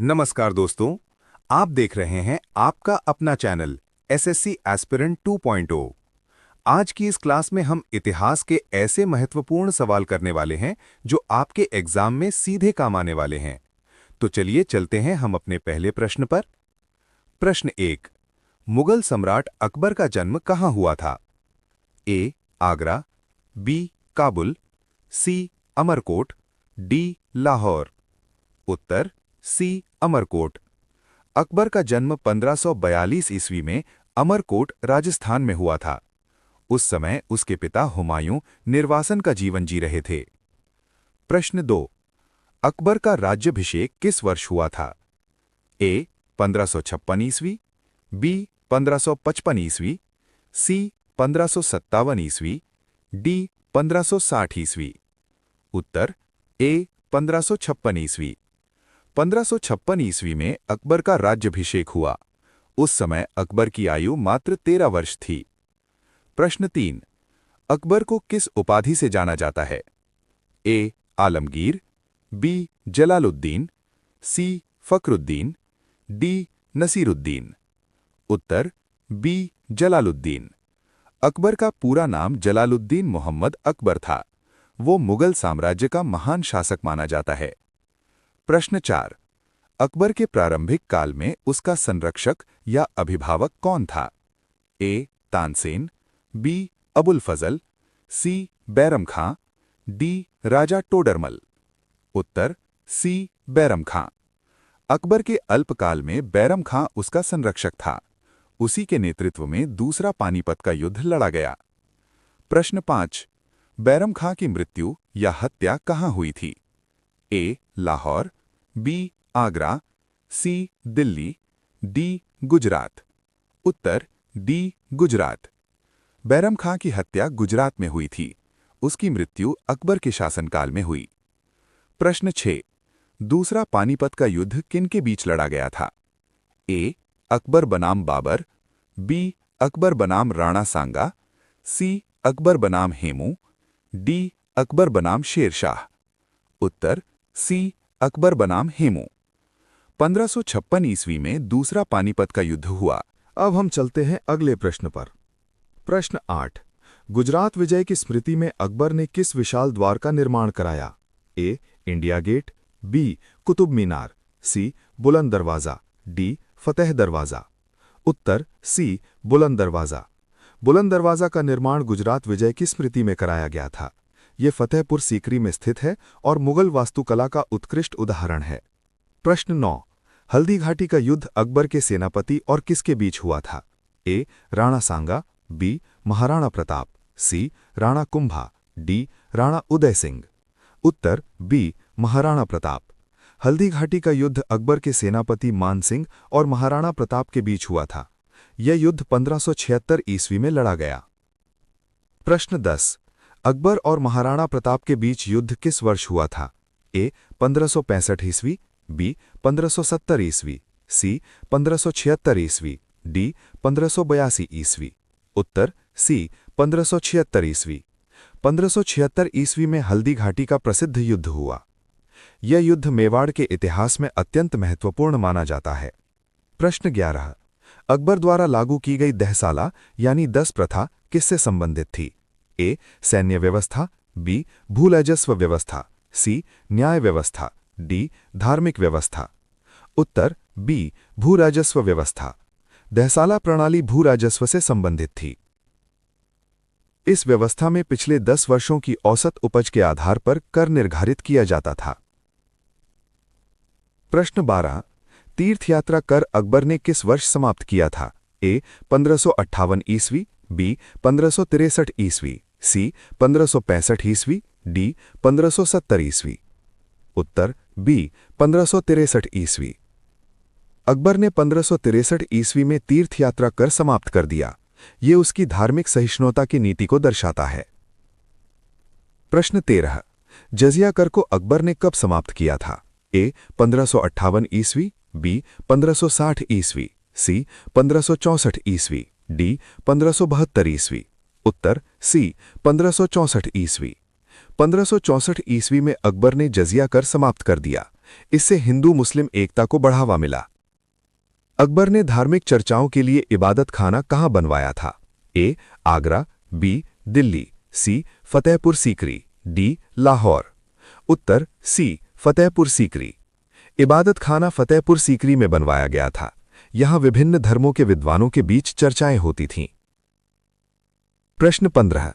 नमस्कार दोस्तों, आप देख रहे हैं आपका अपना चैनल एसएससी एस्पिरेंट 2.0। आज की इस क्लास में हम इतिहास के ऐसे महत्वपूर्ण सवाल करने वाले हैं जो आपके एग्जाम में सीधे काम आने वाले हैं। तो चलिए चलते हैं हम अपने पहले प्रश्न पर। प्रश्न 1। मुगल सम्राट अकबर का जन्म कहाँ हुआ था? ए. आगरा, बी. काबुल, सी. अमरकोट, डी. लाहौर। उत्तर सी. अमरकोट। अकबर का जन्म 1542 ईस्वी में अमरकोट, राजस्थान में हुआ था। उस समय उसके पिता हुमायूं निर्वासन का जीवन जी रहे थे। प्रश्न 2। अकबर का राज्याभिषेक किस वर्ष हुआ था? ए. 1556 ईस्वी, बी. 1555 ईस्वी, सी. 1557 ईस्वी, डी. 1560 ईस्वी। उत्तर ए. 1556 ईस्वी। 1556 ईस्वी में अकबर का राज्याभिषेक हुआ। उस समय अकबर की आयु मात्र 13 वर्ष थी। प्रश्न 3। अकबर को किस उपाधि से जाना जाता है? ए. आलमगीर, बी. जलालुद्दीन, सी. फखरुद्दीन, डी. नसीरुद्दीन। उत्तर बी. जलालुद्दीन। अकबर का पूरा नाम जलालुद्दीन मोहम्मद अकबर था। वो मुगल साम्राज्य का महान शासक माना जाता है। प्रश्न 4। अकबर के प्रारंभिक काल में उसका संरक्षक या अभिभावक कौन था? ए. तानसेन, बी. अबुल फजल, सी. बैरम खां, डी. राजा टोडरमल। उत्तर सी. बैरम खां। अकबर के अल्पकाल में बैरम खां उसका संरक्षक था। उसी के नेतृत्व में दूसरा पानीपत का युद्ध लड़ा गया। प्रश्न 5। बैरम खां की मृत्यु या हत्या कहाँ हुई थी? ए. लाहौर, बी. आगरा, सी. दिल्ली, डी. गुजरात। उत्तर डी. गुजरात। बैरम खां की हत्या गुजरात में हुई थी। उसकी मृत्यु अकबर के शासनकाल में हुई। प्रश्न 6। दूसरा पानीपत का युद्ध किनके बीच लड़ा गया था? ए. अकबर बनाम बाबर, बी. अकबर बनाम राणा सांगा, सी. अकबर बनाम हेमू, डी. अकबर बनाम शेरशाह। उत्तर सी. अकबर बनाम हेमू। 1556 ईस्वी में दूसरा पानीपत का युद्ध हुआ। अब हम चलते हैं अगले प्रश्न पर। प्रश्न 8। गुजरात विजय की स्मृति में अकबर ने किस विशाल द्वार का निर्माण कराया? A. India Gate, B. Qutub Minar, C. Buland Darwaza, D. फतेह दरवाजा। उत्तर सी. बुलंद दरवाजा। बुलंद दरवाजा का निर्माण गुजरात विजय की स्मृति में कराया गया था। ये फतेहपुर सीकरी में स्थित है और मुगल वास्तुकला का उत्कृष्ट उदाहरण है। प्रश्न 9। हल्दी घाटी का युद्ध अकबर के सेनापति और किसके बीच हुआ था? ए. राणा सांगा, बी. महाराणा प्रताप, सी. राणा कुंभा, डी. राणा उदय सिंह। उत्तर बी. महाराणा प्रताप। हल्दी घाटी का युद्ध अकबर के सेनापति मान सिंह और महाराणा प्रताप के बीच हुआ था। यह युद्ध 1576 ईस्वी में लड़ा गया। प्रश्न 10। अकबर और महाराणा प्रताप के बीच युद्ध किस वर्ष हुआ था? ए. 1565 ईस्वी, बी. 1570 ईस्वी, सी. 1576 ईस्वी, डी. 1582 ईस्वी। उत्तर सी. 1576 ईस्वी। 1576 ईस्वी में हल्दी घाटी का प्रसिद्ध युद्ध हुआ। यह युद्ध मेवाड़ के इतिहास में अत्यंत महत्वपूर्ण माना जाता है। प्रश्न 11। अकबर द्वारा लागू की गई दहसाला यानी 10 प्रथा किससे संबंधित थी? ए. सैन्य व्यवस्था, बी. भूराजस्व व्यवस्था, सी. न्याय व्यवस्था, डी. धार्मिक व्यवस्था। उत्तर बी. भूराजस्व व्यवस्था। दहसाला प्रणाली भूराजस्व से संबंधित थी। इस व्यवस्था में पिछले 10 वर्षों की औसत उपज के आधार पर कर निर्धारित किया जाता था। प्रश्न 12। तीर्थयात्रा कर अकबर ने किस वर्ष समाप्त किया था? ए. 1558 ईस्वी, बी. 1563 ईस्वी, सी. 1565 ईस्वी, डी. 1570 ईस्वी। उत्तर बी. 1563 ईस्वी। अकबर ने 1563 ईस्वी में तीर्थयात्रा कर समाप्त कर दिया। ये उसकी धार्मिक सहिष्णुता की नीति को दर्शाता है। प्रश्न 13। जजिया कर को अकबर ने कब समाप्त किया था? ए. 1558 ईस्वी, बी. 1560 ईस्वी, सी. 1564 ईस्वी, डी. 1572 ईस्वी। उत्तर सी. 1564 ईस्वी। 1564 ईस्वी में अकबर ने जजिया कर समाप्त कर दिया। इससे हिंदू मुस्लिम एकता को बढ़ावा मिला। अकबर ने धार्मिक चर्चाओं के लिए इबादत खाना कहाँ बनवाया था? ए. आगरा, बी. दिल्ली, सी. फतेहपुर सीकरी, डी. लाहौर। उत्तर सी. फतेहपुर सीकरी। इबादत खाना फतेहपुर सीकरी में बनवाया गया था। यहां विभिन्न धर्मों के विद्वानों के बीच चर्चाएं होती थीं। प्रश्न 15।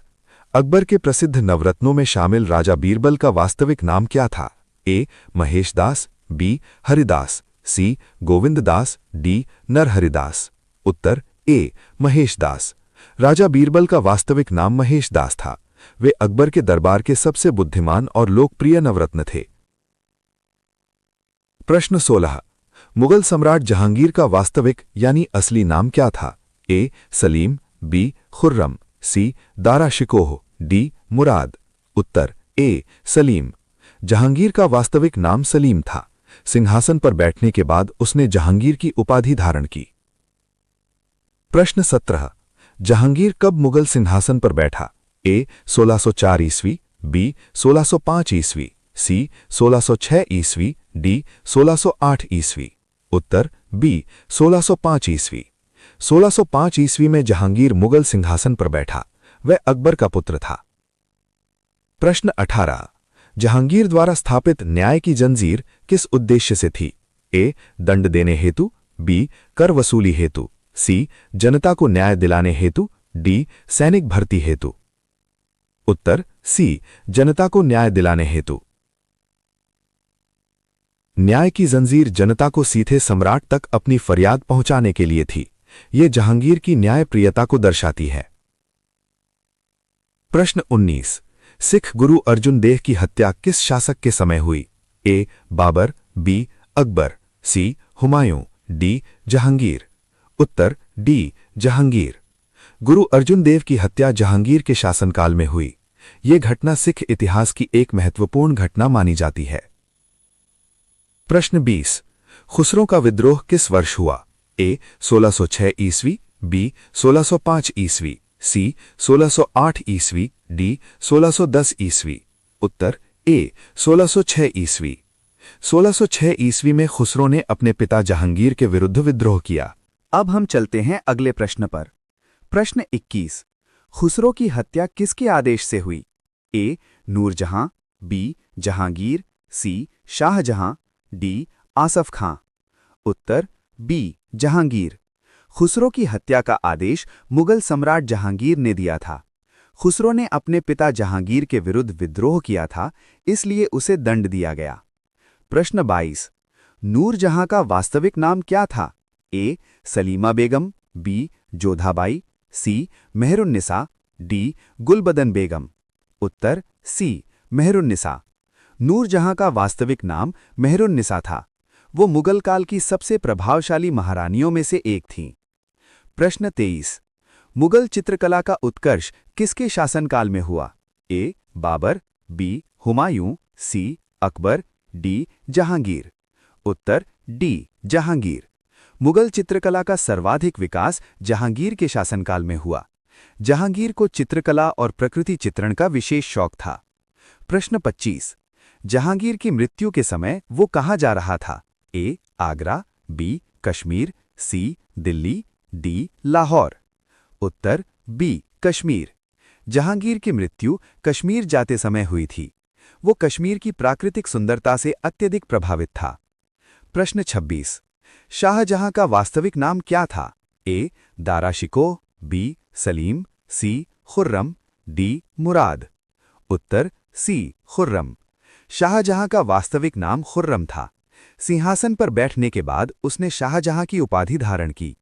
अकबर के प्रसिद्ध नवरत्नों में शामिल राजा बीरबल का वास्तविक नाम क्या था? ए. महेशदास, बी. हरिदास, सी. गोविंददास, डी. नरहरिदास। उत्तर ए. महेशदास। राजा बीरबल का वास्तविक नाम महेशदास था। वे अकबर के दरबार के सबसे बुद्धिमान और लोकप्रिय नवरत्न थे। प्रश्न 16। मुगल सम्राट जहांगीर का वास्तविक यानी असली नाम क्या था? ए. सलीम, बी. खुर्रम, सी. दारा शिकोह, डी. मुराद। उत्तर ए. सलीम। जहांगीर का वास्तविक नाम सलीम था। सिंहासन पर बैठने के बाद उसने जहांगीर की उपाधि धारण की। प्रश्न 17। जहांगीर कब मुगल सिंहासन पर बैठा? ए. 1604 ईस्वी, बी. 1605 ईस्वी, सी. 1606 ईस्वी, डी. 1608 ईस्वी। उत्तर बी. 1605 ईस्वी। 1605 ईस्वी में जहांगीर मुगल सिंहासन पर बैठा। वह अकबर का पुत्र था। प्रश्न 18। जहांगीर द्वारा स्थापित न्याय की जंजीर किस उद्देश्य से थी? ए. दंड देने हेतु, बी. कर वसूली हेतु, सी. जनता को न्याय दिलाने हेतु, डी. सैनिक भर्ती हेतु। उत्तर सी. जनता को न्याय दिलाने हेतु। न्याय की जंजीर जनता को सीधे सम्राट तक अपनी फरियाद पहुंचाने के लिए थी। यह जहांगीर की न्यायप्रियता को दर्शाती है। प्रश्न 19। सिख गुरु अर्जुन देव की हत्या किस शासक के समय हुई? ए. बाबर, बी. अकबर, सी. हुमायूं, डी. जहांगीर। उत्तर डी. जहांगीर। गुरु अर्जुन देव की हत्या जहांगीर के शासनकाल में हुई। यह घटना सिख इतिहास की एक महत्वपूर्ण घटना मानी जाती है। प्रश्न 20। खुसरो का विद्रोह किस वर्ष हुआ? ए. 1606 ईस्वी, बी. 1605 ईस्वी, सी. 1608 ईस्वी, डी. 1610 ईस्वी। उत्तर ए. 1606 ईस्वी। 1606 ईस्वी में खुसरो ने अपने पिता जहांगीर के विरुद्ध विद्रोह किया। अब हम चलते हैं अगले प्रश्न पर। प्रश्न 21। खुसरो की हत्या किसके आदेश से हुई? ए. नूरजहां, बी. जहांगीर, सी. शाहजहां, डी. आसफ खां। उत्तर बी. जहांगीर। खुसरो की हत्या का आदेश मुगल सम्राट जहांगीर ने दिया था। खुसरो ने अपने पिता जहांगीर के विरुद्ध विद्रोह किया था, इसलिए उसे दंड दिया गया। प्रश्न 22। नूरजहां का वास्तविक नाम क्या था? ए. सलीमा बेगम, बी. जोधाबाई, सी. मेहरुन्निसा, डी. गुलबदन बेगम। उत्तर सी. मेहरुन्निसा। नूरजहां का वास्तविक नाम मेहरुन्निसा था। वो मुगल काल की सबसे प्रभावशाली महारानियों में से एक थीं। प्रश्न 23। मुगल चित्रकला का उत्कर्ष किसके शासनकाल में हुआ? ए. बाबर, बी. हुमायूं, सी. अकबर, डी. जहांगीर। उत्तर डी. जहांगीर। मुगल चित्रकला का सर्वाधिक विकास जहांगीर के शासनकाल में हुआ। जहांगीर को चित्रकला और प्रकृति चित्रण का विशेष शौक था। प्रश्न 25। जहांगीर की मृत्यु के समय वो कहाँ जा रहा था? ए. आगरा, बी. कश्मीर, सी. दिल्ली, डी. लाहौर। उत्तर बी. कश्मीर। जहांगीर की मृत्यु कश्मीर जाते समय हुई थी। वो कश्मीर की प्राकृतिक सुंदरता से अत्यधिक प्रभावित था। प्रश्न 26। शाहजहां का वास्तविक नाम क्या था? ए. दारा शिकोह, बी. सलीम, सी. खुर्रम, डी. मुराद। उत्तर सी. खुर्रम। शाहजहां का वास्तविक नाम खुर्रम था। सिंहासन पर बैठने के बाद उसने शाहजहां की उपाधि धारण की।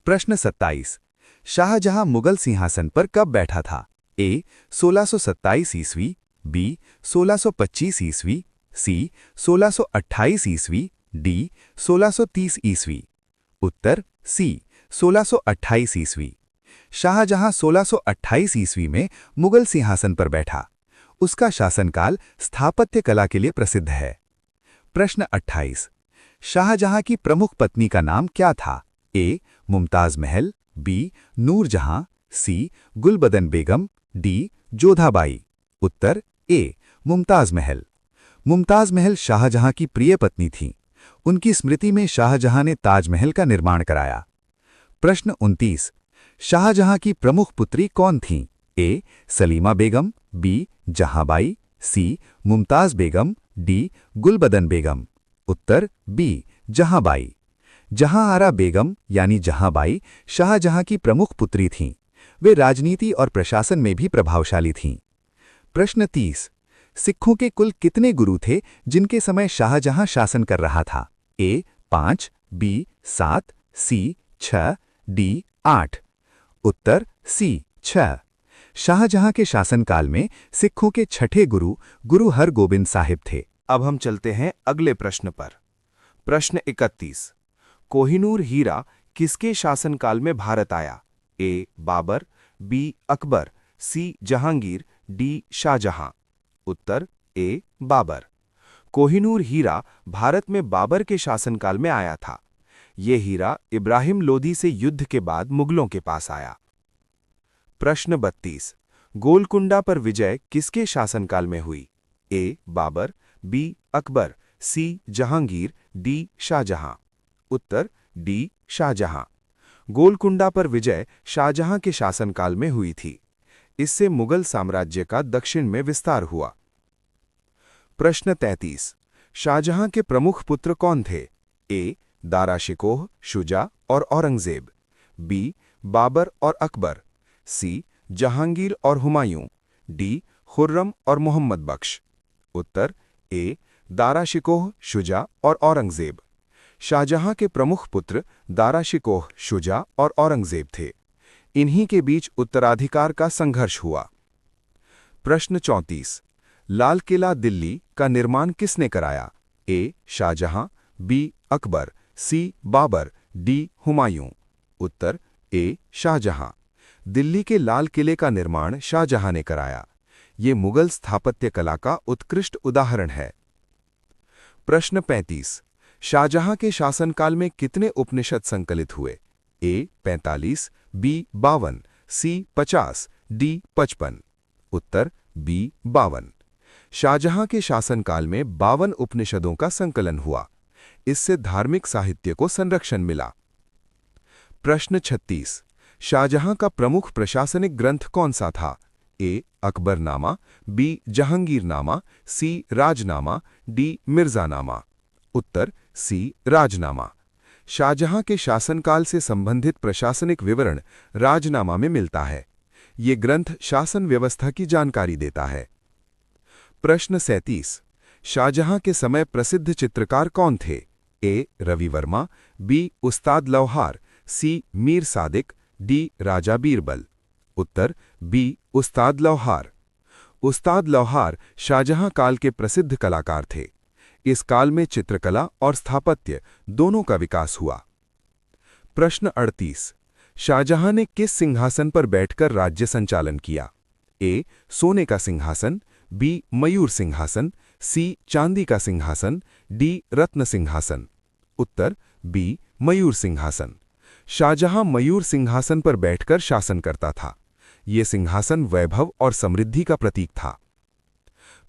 प्रश्न 27। शाहजहां मुगल सिंहासन पर कब बैठा था? ए. 1627 ईस्वी, बी. 1625 ईस्वी, सी. 1628 ईस्वी, डी. 1630 ईस्वी। उत्तर सी. 1628 ईस्वी। शाहजहां 1628 ईस्वी में मुगल सिंहासन पर बैठा। उसका शासनकाल स्थापत्य कला के लिए प्रसिद्ध है। प्रश्न 28। शाहजहां की प्रमुख पत्नी का नाम क्या था? ए. मुमताज महल, बी. नूरजहां, सी. गुलबदन बेगम, डी. जोधाबाई। उत्तर ए. मुमताज महल। मुमताज महल शाहजहां की प्रिय पत्नी थीं। उनकी स्मृति में शाहजहां ने ताजमहल का निर्माण कराया। प्रश्न 29। शाहजहां की प्रमुख पुत्री कौन थीं? ए. सलीमा बेगम, बी. जहांबाई, सी. मुमताज बेगम, डी. गुलबदन बेगम। उत्तर बी. जहांबाई। जहांआरा बेगम यानी जहांबाई शाहजहां की प्रमुख पुत्री थीं। वे राजनीति और प्रशासन में भी प्रभावशाली थीं। प्रश्न 30। सिखों के कुल कितने गुरु थे जिनके समय शाहजहां शासन कर रहा था? ए. 5, बी. 7, सी. 6, डी. 8। उत्तर सी. 6। शाहजहां के शासनकाल में सिखों के छठे गुरु गुरु हरगोबिंद साहिब थे। अब हम चलते हैं अगले प्रश्न पर। प्रश्न 31। कोहिनूर हीरा किसके शासनकाल में भारत आया? ए. बाबर, बी. अकबर, सी. जहांगीर, डी. शाहजहां। उत्तर ए. बाबर। कोहिनूर हीरा भारत में बाबर के शासनकाल में आया था। ये हीरा इब्राहिम लोदी से युद्ध के बाद मुगलों के पास आया। प्रश्न 32। गोलकुंडा पर विजय किसके शासनकाल में हुई? ए. बाबर, बी. अकबर, सी. जहांगीर, डी. शाहजहां। उत्तर डी. शाहजहां। गोलकुंडा पर विजय शाहजहां के शासनकाल में हुई थी। इससे मुगल साम्राज्य का दक्षिण में विस्तार हुआ। प्रश्न 33। शाहजहां के प्रमुख पुत्र कौन थे? ए. दारा शिकोह, शुजा और औरंगजेब, बी. बाबर और अकबर, सी. जहांगीर और हुमायूं, डी. खुर्रम और मोहम्मद बख्श। उत्तर ए. दारा शिकोह, शुजा और औरंगजेब। शाहजहां के प्रमुख पुत्र दारा शिकोह, शुजा और औरंगजेब थे। इन्हीं के बीच उत्तराधिकार का संघर्ष हुआ। प्रश्न 34। लाल किला दिल्ली का निर्माण किसने कराया? ए. शाहजहां, बी. अकबर, सी. बाबर, डी. हुमायूं। उत्तर ए. शाहजहां। दिल्ली के लाल किले का निर्माण शाहजहां ने कराया। ये मुगल स्थापत्य कला का उत्कृष्ट उदाहरण है। प्रश्न 35। शाहजहां के शासनकाल में कितने उपनिषद संकलित हुए? ए. 45, बी. 52, सी. 50, डी. 55। उत्तर बी. 52। शाहजहां के शासनकाल में 52 उपनिषदों का संकलन हुआ। इससे धार्मिक साहित्य को संरक्षण मिला। प्रश्न 36। शाहजहां का प्रमुख प्रशासनिक ग्रंथ कौन सा था? ए. अकबरनामा, बी. जहांगीरनामा, सी. राजनामा, डी. मिर्जानामा। उत्तर सी. राजनामा। शाहजहां के शासनकाल से संबंधित प्रशासनिक विवरण राजनामा में मिलता है। ये ग्रंथ शासन व्यवस्था की जानकारी देता है। प्रश्न 37। शाहजहां के समय प्रसिद्ध चित्रकार कौन थे? ए. रवि वर्मा, बी. उस्ताद लौहार, सी. मीर सादिक, डी. राजा बीरबल। उत्तर बी. उस्ताद लौहार। उस्ताद लौहार शाहजहां काल के प्रसिद्ध कलाकार थे। इस काल में चित्रकला और स्थापत्य दोनों का विकास हुआ। प्रश्न 38। शाहजहां ने किस सिंहासन पर बैठकर राज्य संचालन किया? ए. सोने का सिंहासन, बी. मयूर सिंहासन, सी. चांदी का सिंहासन, डी. रत्न सिंहासन। उत्तर बी. मयूर सिंहासन। शाहजहां मयूर सिंहासन पर बैठकर शासन करता था। ये सिंहासन वैभव और समृद्धि का प्रतीक था।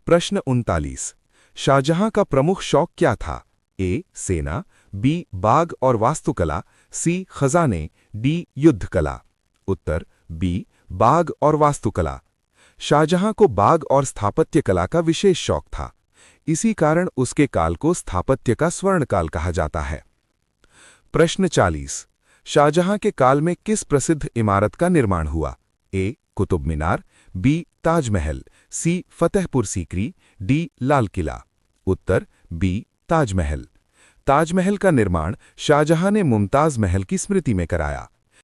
प्रश्न 39। शाहजहां का प्रमुख शौक क्या था? ए. सेना, बी. बाग और वास्तुकला, सी. खजाने, डी. युद्ध कला। उत्तर बी. बाग और वास्तुकला। शाहजहां को बाग और स्थापत्य कला का विशेष शौक था। इसी कारण उसके काल को स्थापत्य का स्वर्ण काल कहा जाता है। प्रश्न 40। शाहजहां के काल में किस प्रसिद्ध इमारत का निर्माण हुआ? ए. कुतुब मीनार, बी. ताजमहल, सी. फतेहपुर सीकरी, डी. लाल किला। उत्तर बी. ताजमहल। ताजमहल का निर्माण शाहजहां ने मुमताज महल की स्मृति में कराया।